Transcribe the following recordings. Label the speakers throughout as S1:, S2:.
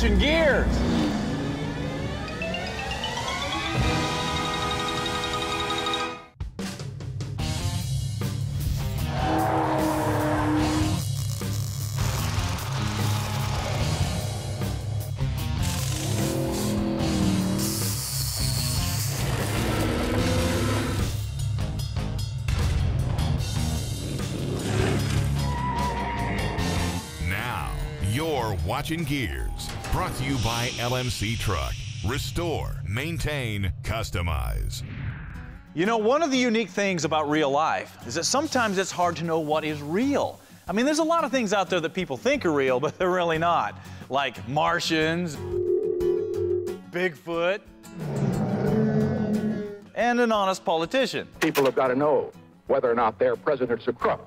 S1: watching Gearz.
S2: You're watching Gearz, brought to you by LMC Truck. Restore, maintain, customize.
S1: You know, one of the unique things about real life is that sometimes it's hard to know what is real. I mean, there's a lot of things out there that people think are real, but they're really not. Like Martians, Bigfoot, and an honest politician.
S3: People have got to know whether or not their president's a crook.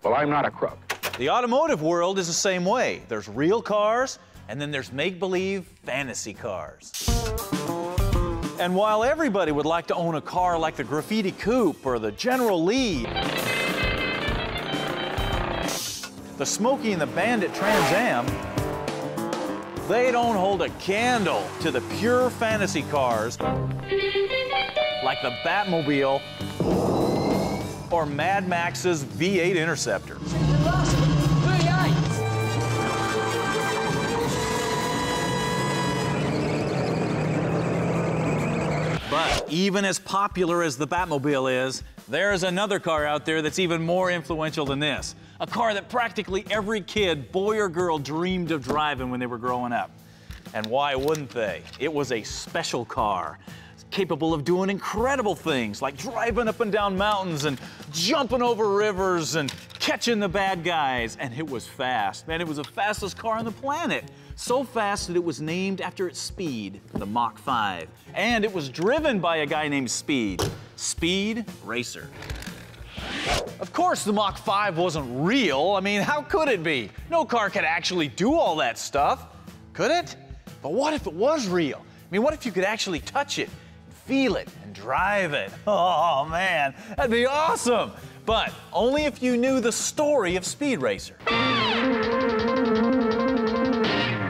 S3: Well, I'm not a crook.
S1: The automotive world is the same way. There's real cars, and then there's make-believe fantasy cars. And while everybody would like to own a car like the Graffiti Coupe or the General Lee, the Smokey and the Bandit Trans Am, they don't hold a candle to the pure fantasy cars like the Batmobile or Mad Max's V8 Interceptor. But even as popular as the Batmobile is, there's another car out there that's even more influential than this. A car that practically every kid, boy or girl, dreamed of driving when they were growing up. And why wouldn't they? It was a special car, capable of doing incredible things like driving up and down mountains and jumping over rivers and catching the bad guys. And it was fast. Man, it was the fastest car on the planet. So fast that it was named after its speed, the Mach 5. And it was driven by a guy named Speed Racer. Of course, the Mach 5 wasn't real. I mean, how could it be? No car could actually do all that stuff, could it? But what if it was real? I mean, what if you could actually touch it, feel it, and drive it? Oh, man, that'd be awesome. But only if you knew the story of Speed Racer.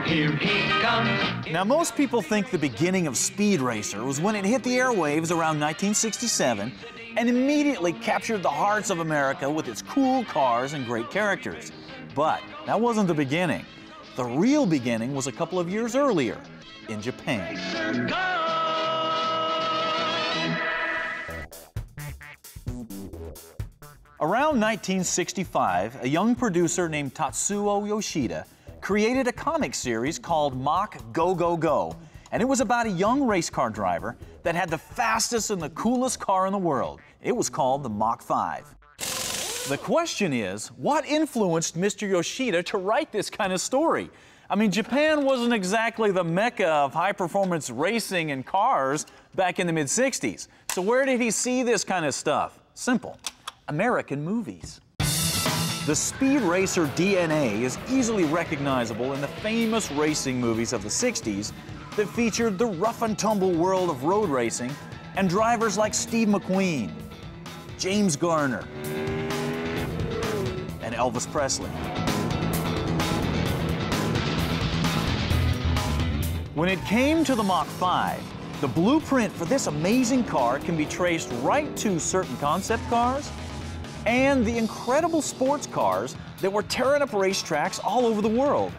S1: Here he comes. Now, most people think the beginning of Speed Racer was when it hit the airwaves around 1967 and immediately captured the hearts of America with its cool cars and great characters. But that wasn't the beginning. The real beginning was a couple of years earlier, in Japan. Around 1965, a young producer named Tatsuo Yoshida created a comic series called Mach Go Go Go, and it was about a young race car driver that had the fastest and the coolest car in the world. It was called the Mach 5. The question is, what influenced Mr. Yoshida to write this kind of story? I mean, Japan wasn't exactly the mecca of high-performance racing and cars back in the mid-60s. So where did he see this kind of stuff? Simple. American movies. The Speed Racer DNA is easily recognizable in the famous racing movies of the 60s that featured the rough-and-tumble world of road racing and drivers like Steve McQueen, James Garner, and Elvis Presley. When it came to the Mach 5, the blueprint for this amazing car can be traced right to certain concept cars and the incredible sports cars that were tearing up racetracks all over the world.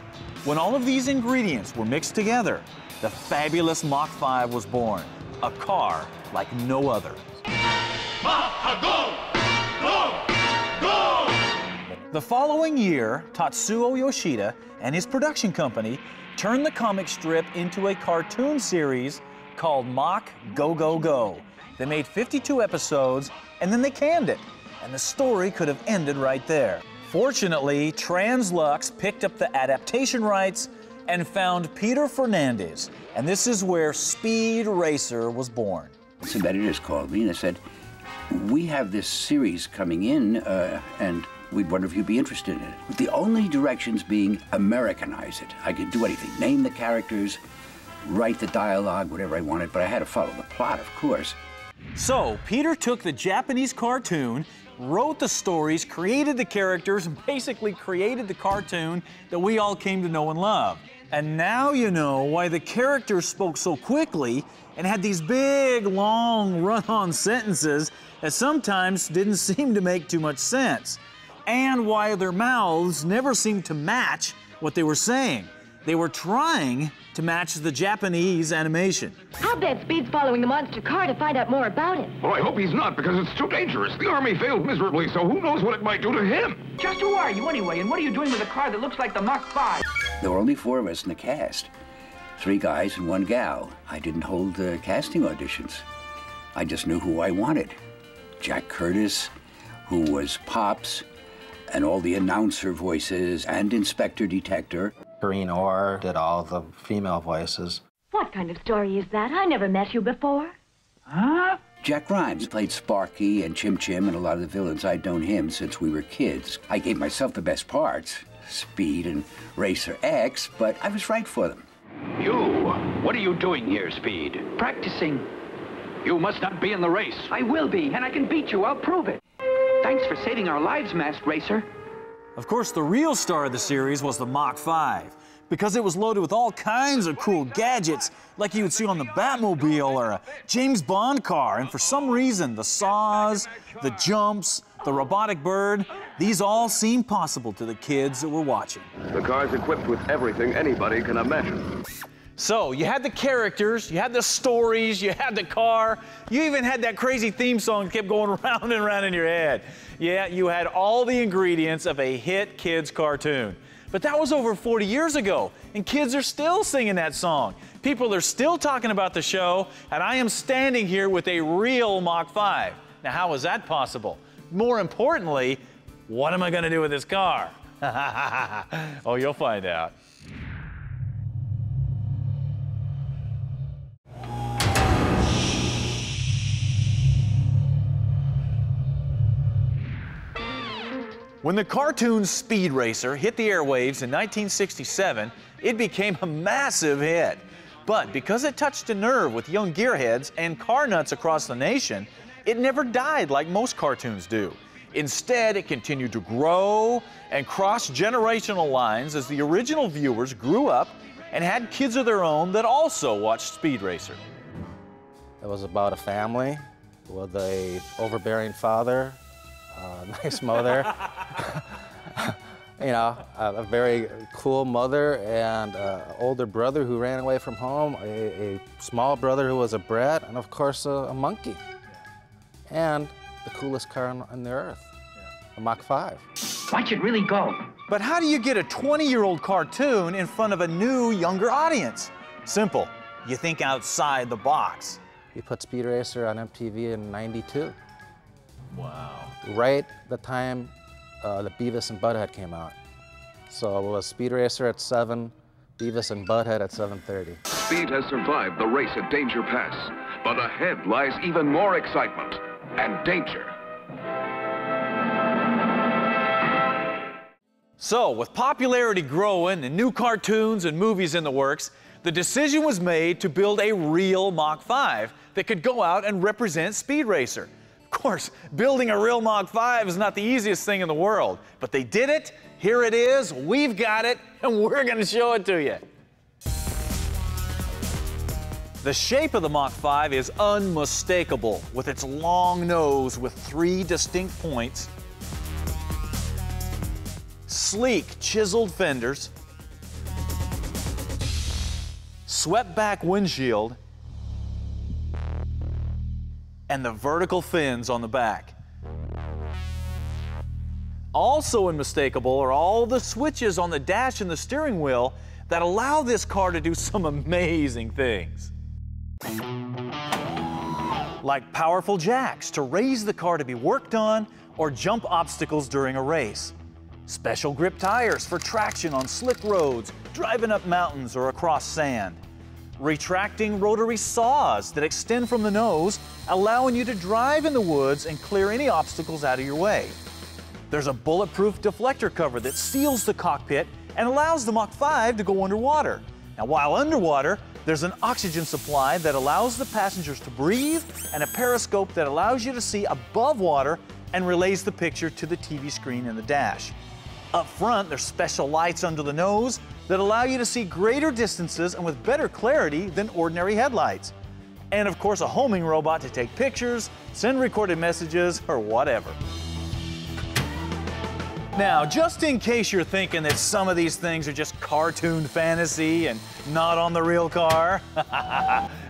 S1: When all of these ingredients were mixed together, the fabulous Mach 5 was born, a car like no other. Mach, go! Go! Go! The following year, Tatsuo Yoshida and his production company turned the comic strip into a cartoon series called Mach Go Go Go. They made 52 episodes, and then they canned it. And the story could have ended right there. Fortunately, Translux picked up the adaptation rights and found Peter Fernandez, and this is where Speed Racer was born.
S4: Some editors called me and they said, we have this series coming in, and we'd wonder if you'd be interested in it. With the only directions being Americanize it. I could do anything, name the characters, write the dialogue, whatever I wanted, but I had to follow the plot, of course.
S1: So, Peter took the Japanese cartoon, wrote the stories, created the characters, and basically created the cartoon that we all came to know and love. And now you know why the characters spoke so quickly and had these big, long, run-on sentences that sometimes didn't seem to make too much sense. And why their mouths never seemed to match what they were saying. They were trying to match the Japanese animation.
S5: I'll bet Speed's following the monster car to find out more about it.
S3: Well, I hope he's not, because it's too dangerous. The Army failed miserably, so who knows what it might do to him?
S6: Just who are you anyway, and what are you doing with a car that looks like the Mach 5?
S4: There were only 4 of us in the cast. 3 guys and 1 gal. I didn't hold casting auditions. I just knew who I wanted. Jack Curtis, who was Pops, and all the announcer voices, and Inspector Detector.
S7: Green Orr did all the female voices.
S5: What kind of story is that? I never met you before.
S6: Huh?
S4: Jack Grimes played Sparky and Chim Chim and a lot of the villains. I'd known him since we were kids. I gave myself the best parts, Speed and Racer X, but I was right for them.
S8: You, what are you doing here, Speed?
S6: Practicing.
S8: You must not be in the race.
S6: I will be, and I can beat you. I'll prove it. Thanks for saving our lives, Masked Racer.
S1: Of course, the real star of the series was the Mach 5, because it was loaded with all kinds of cool gadgets, like you would see on the Batmobile or a James Bond car, and for some reason, the saws, the jumps, the robotic bird, these all seemed possible to the kids that were watching.
S3: The car's equipped with everything anybody can imagine.
S1: So, you had the characters, you had the stories, you had the car, you even had that crazy theme song that kept going round and round in your head. Yeah, you had all the ingredients of a hit kids cartoon. But that was over 40 years ago, and kids are still singing that song. People are still talking about the show, and I am standing here with a real Mach 5. Now, how is that possible? More importantly, what am I gonna do with this car? Oh, you'll find out. When the cartoon Speed Racer hit the airwaves in 1967, it became a massive hit. But because it touched a nerve with young gearheads and car nuts across the nation, it never died like most cartoons do. Instead, it continued to grow and cross generational lines as the original viewers grew up and had kids of their own that also watched Speed Racer.
S7: It was about a family with a overbearing father, a nice mother, you know, a very cool mother, and an older brother who ran away from home, a small brother who was a brat, and of course a monkey. And the coolest car on the earth, the Mach 5.
S6: Watch it really go.
S1: But how do you get a 20-year-old cartoon in front of a new, younger audience? Simple. You think outside the box.
S7: We put Speed Racer on MTV in '92.
S1: Wow.
S7: Right the time the Beavis and Butthead came out. So it was Speed Racer at 7, Beavis and Butthead at 7:30.
S3: Speed has survived the race at Danger Pass, but ahead lies even more excitement and danger.
S1: So, with popularity growing and new cartoons and movies in the works, the decision was made to build a real Mach 5 that could go out and represent Speed Racer. Of course, building a real Mach 5 is not the easiest thing in the world, but they did it, here it is, we've got it, and we're gonna show it to you. The shape of the Mach 5 is unmistakable, with its long nose with 3 distinct points, sleek, chiseled fenders, swept-back windshield, and the vertical fins on the back. Also unmistakable are all the switches on the dash and the steering wheel that allow this car to do some amazing things. Like powerful jacks to raise the car to be worked on or jump obstacles during a race. Special grip tires for traction on slick roads, driving up mountains or across sand. Retracting rotary saws that extend from the nose, allowing you to drive in the woods and clear any obstacles out of your way. There's a bulletproof deflector cover that seals the cockpit and allows the Mach 5 to go underwater. Now, while underwater, there's an oxygen supply that allows the passengers to breathe and a periscope that allows you to see above water and relays the picture to the TV screen in the dash. Up front, there's special lights under the nose that allow you to see greater distances and with better clarity than ordinary headlights. And of course, a homing robot to take pictures, send recorded messages, or whatever. Now, just in case you're thinking that some of these things are just cartoon fantasy and not on the real car,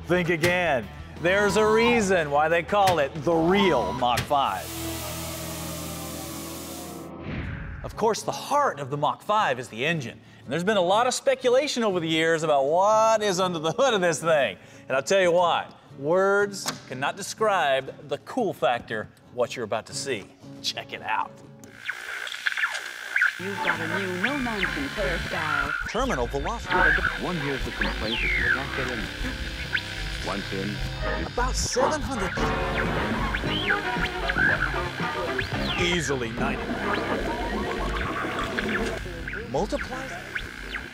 S1: think again. There's a reason why they call it the real Mach 5. Of course, the heart of the Mach 5 is the engine. And there's been a lot of speculation over the years about what is under the hood of this thing. And I'll tell you what, words cannot describe the cool factor what you're about to see. Check it out.
S9: You've got a new no-nonsense hairstyle.
S1: Terminal velocity.
S6: One hears the complaint that you can't get in. Once in,
S1: About 700. Easily 90. Multiply that.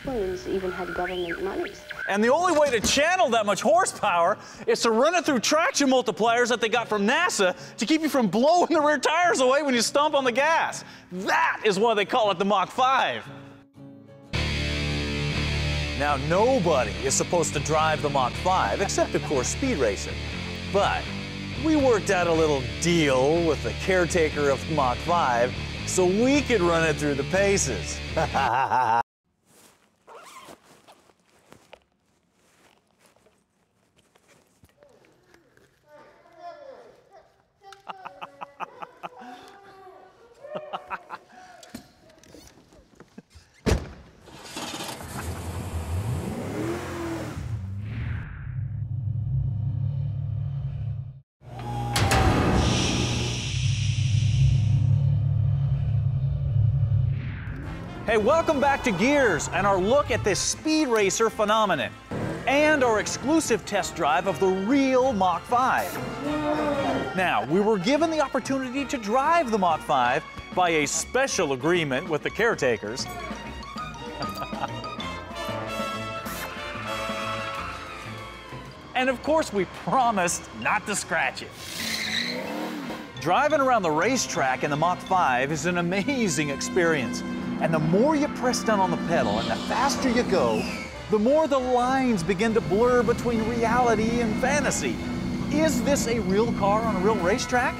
S5: Williams even had government monies.
S1: And the only way to channel that much horsepower is to run it through traction multipliers that they got from NASA to keep you from blowing the rear tires away when you stomp on the gas. That is why they call it the Mach 5. Now, nobody is supposed to drive the Mach 5, except, of course, Speed Racer. But we worked out a little deal with the caretaker of Mach 5 so we could run it through the paces. Hey, welcome back to Gearz and our look at this Speed Racer phenomenon and our exclusive test drive of the real Mach 5. Now, we were given the opportunity to drive the Mach 5 by a special agreement with the caretakers. And of course, we promised not to scratch it. Driving around the racetrack in the Mach 5 is an amazing experience. And the more you press down on the pedal and the faster you go, the more the lines begin to blur between reality and fantasy. Is this a real car on a real racetrack?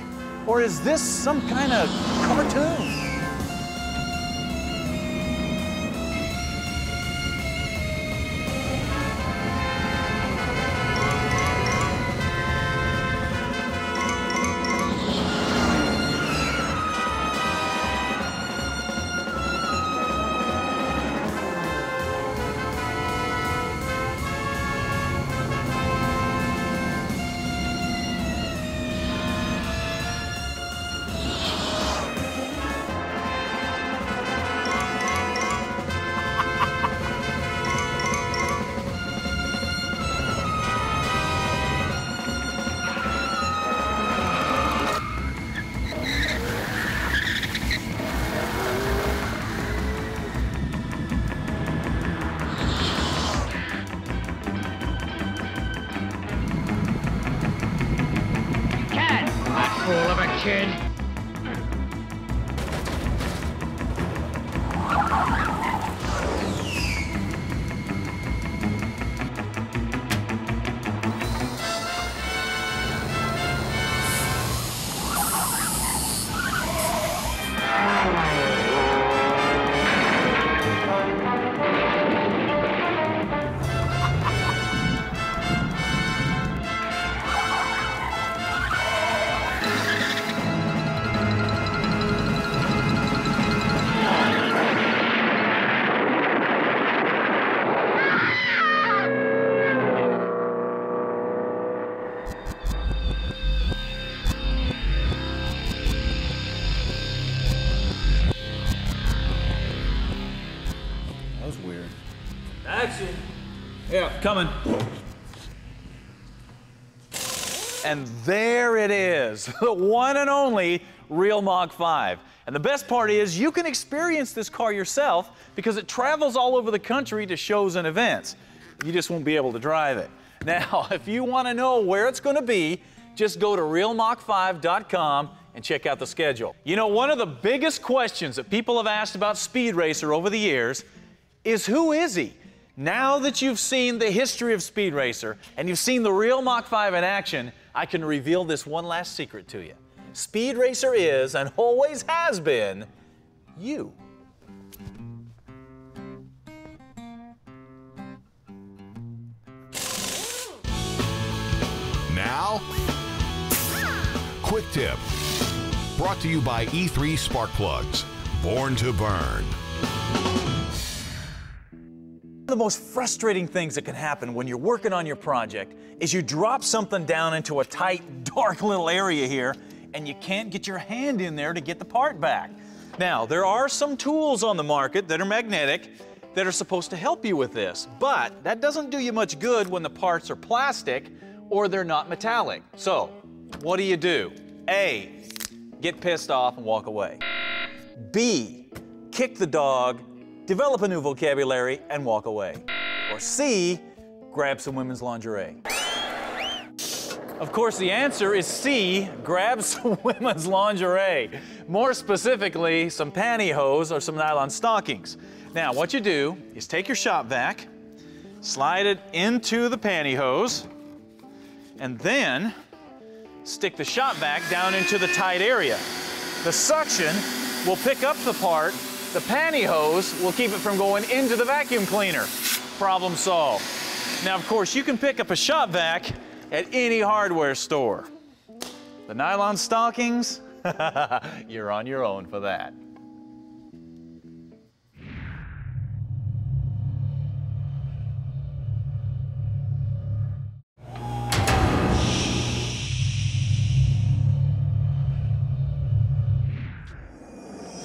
S1: Or is this some kind of cartoon?
S8: Fool of a kid.
S1: Action. Yeah, coming. And there it is, the one and only real Mach 5. And the best part is you can experience this car yourself because it travels all over the country to shows and events. You just won't be able to drive it. Now, if you want to know where it's going to be, just go to realmach5.com and check out the schedule. You know, one of the biggest questions that people have asked about Speed Racer over the years is who is he? Now that you've seen the history of Speed Racer and you've seen the real Mach 5 in action, I can reveal this one last secret to you. Speed Racer is, and always has been, you.
S2: Now, quick tip. Brought to you by E3 Spark Plugs. Born to burn.
S1: One of the most frustrating things that can happen when you're working on your project is you drop something down into a tight, dark little area here, and you can't get your hand in there to get the part back. Now, there are some tools on the market that are magnetic that are supposed to help you with this, but that doesn't do you much good when the parts are plastic or they're not metallic. So, what do? A, get pissed off and walk away. B, kick the dog, develop a new vocabulary, and walk away. Or C, grab some women's lingerie. Of course, the answer is C, grab some women's lingerie. More specifically, some pantyhose or some nylon stockings. Now, what you do is take your shop vac, slide it into the pantyhose, and then stick the shop vac down into the tight area. The suction will pick up the part. The pantyhose will keep it from going into the vacuum cleaner. Problem solved. Now, of course, you can pick up a shop vac at any hardware store. The nylon stockings, you're on your own for that.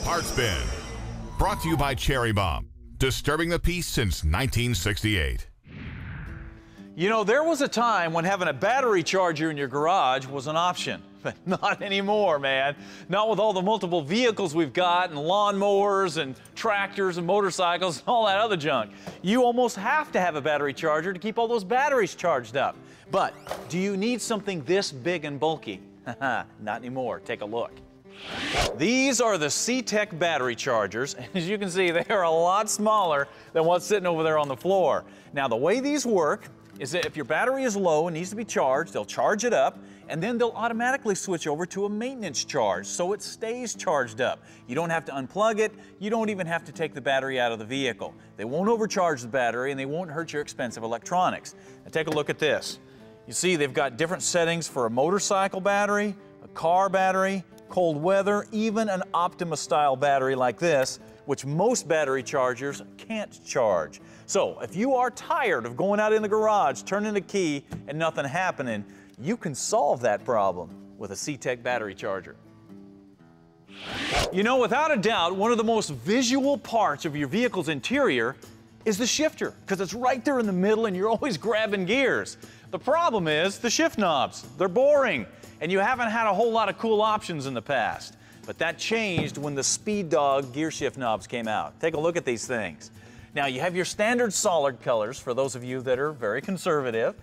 S2: Parts Bin. Brought to you by Cherry Bomb. Disturbing the peace since 1968.
S1: You know, there was a time when having a battery charger in your garage was an option, but not anymore, man. Not with all the multiple vehicles we've got and lawnmowers and tractors and motorcycles and all that other junk. You almost have to have a battery charger to keep all those batteries charged up. But do you need something this big and bulky? Not anymore. Take a look. These are the C-Tec battery chargers, and as you can see, they are a lot smaller than what's sitting over there on the floor. Now, the way these work is that if your battery is low and needs to be charged, they'll charge it up, and then they'll automatically switch over to a maintenance charge, so it stays charged up. You don't have to unplug it. You don't even have to take the battery out of the vehicle. They won't overcharge the battery, and they won't hurt your expensive electronics. Now, take a look at this. You see, they've got different settings for a motorcycle battery, a car battery, cold weather, even an Optima-style battery like this, which most battery chargers can't charge. So if you are tired of going out in the garage, turning a key, and nothing happening, you can solve that problem with a C-Tec battery charger. You know, without a doubt, one of the most visual parts of your vehicle's interior is the shifter, because it's right there in the middle and you're always grabbing gears. The problem is the shift knobs. They're boring, and you haven't had a whole lot of cool options in the past. But that changed when the Speed Dog gear shift knobs came out. Take a look at these things. Now, you have your standard solid colors for those of you that are very conservative.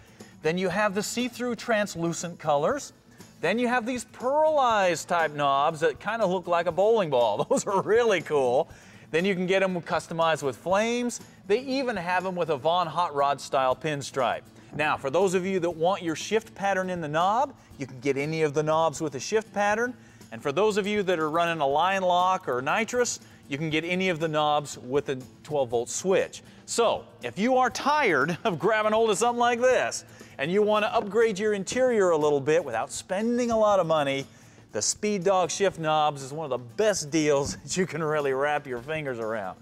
S1: Then you have the see-through translucent colors. Then you have these pearlized type knobs that kind of look like a bowling ball. Those are really cool. Then you can get them customized with flames. They even have them with a Von Hot Rod style pinstripe. Now, for those of you that want your shift pattern in the knob, you can get any of the knobs with a shift pattern. And for those of you that are running a line lock or nitrous, you can get any of the knobs with a 12-volt switch. So, if you are tired of grabbing hold of something like this, and you want to upgrade your interior a little bit without spending a lot of money, the Speed Dog shift knobs is one of the best deals that you can really wrap your fingers around.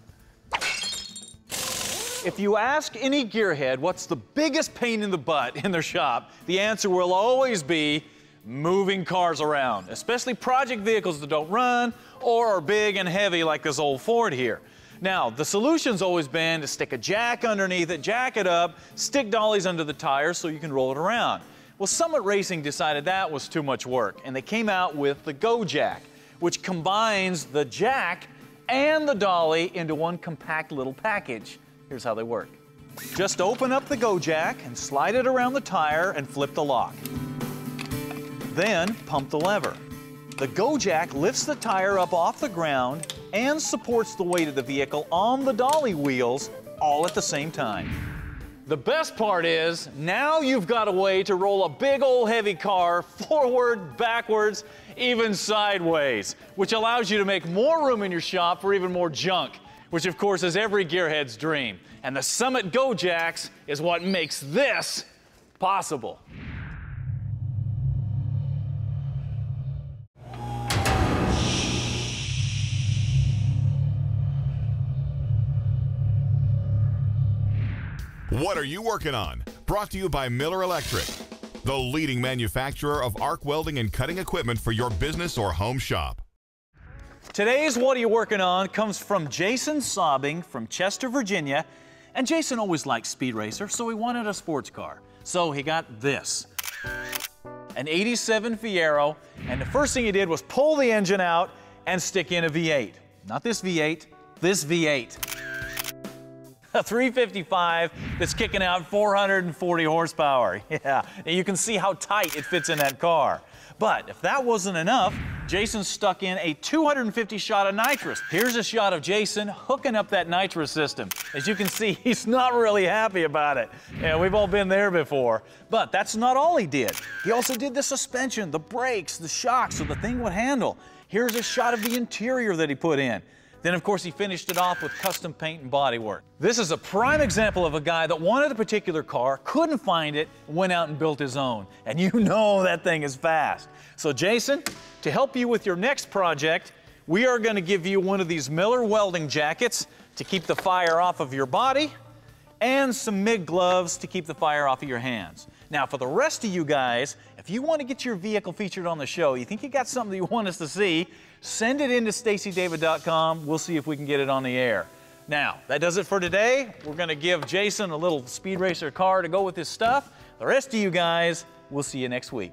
S1: If you ask any gearhead what's the biggest pain in the butt in their shop, the answer will always be moving cars around, especially project vehicles that don't run or are big and heavy like this old Ford here. Now, the solution's always been to stick a jack underneath it, jack it up, stick dollies under the tires so you can roll it around. Well, Summit Racing decided that was too much work, and they came out with the Go Jack, which combines the jack and the dolly into one compact little package. Here's how they work. Just open up the Go Jack and slide it around the tire and flip the lock. Then pump the lever. The Go Jack lifts the tire up off the ground and supports the weight of the vehicle on the dolly wheels all at the same time. The best part is, now you've got a way to roll a big old heavy car forward, backwards, even sideways, which allows you to make more room in your shop for even more junk, which of course is every gearhead's dream. And the Summit Go Jacks is what makes this possible.
S2: What are you working on? Brought to you by Miller Electric, the leading manufacturer of arc welding and cutting equipment for your business or home shop.
S1: Today's What Are You Working On comes from Jason Sobbing from Chester, Virginia. And Jason always liked Speed Racer, so he wanted a sports car. So he got this, an 87 Fiero, and the first thing he did was pull the engine out and stick in a V8. Not this V8, this V8. A 355 that's kicking out 440 horsepower. Yeah, and you can see how tight it fits in that car. But if that wasn't enough, Jason stuck in a 250 shot of nitrous. Here's a shot of Jason hooking up that nitrous system. As you can see, he's not really happy about it. Yeah, we've all been there before. But that's not all he did. He also did the suspension, the brakes, the shocks, so the thing would handle. Here's a shot of the interior that he put in. Then, of course, he finished it off with custom paint and bodywork. This is a prime example of a guy that wanted a particular car, couldn't find it, went out and built his own. And you know that thing is fast. So, Jason, to help you with your next project, we are going to give you one of these Miller welding jackets to keep the fire off of your body, and some MIG gloves to keep the fire off of your hands. Now, for the rest of you guys, if you want to get your vehicle featured on the show, you think you got something you want us to see, send it in to StaceyDavid.com. We'll see if we can get it on the air. Now, that does it for today. We're going to give Jason a little Speed Racer car to go with his stuff. The rest of you guys, we'll see you next week.